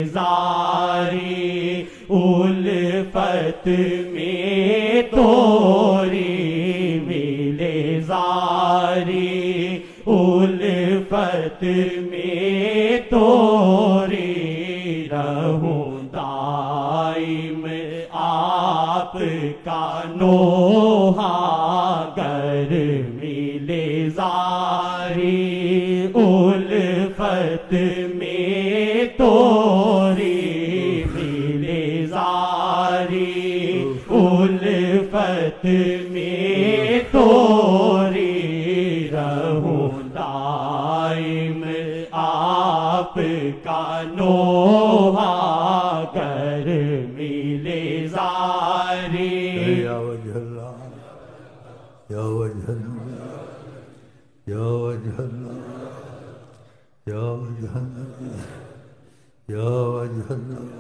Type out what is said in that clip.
زاری الفت میں توری ملے زاری الفت میں توری رہوں دائم آپ کا نوحہ گر ملے زاری الفت میں توری ملے زاری الفت میں توری رہوں دائم آپ کا نوحہ گر ملے زاری یا وجہ اللہ یا وجہ اللہ یا وجہ اللہ یا وجہ اللہ یا وجہ اللہ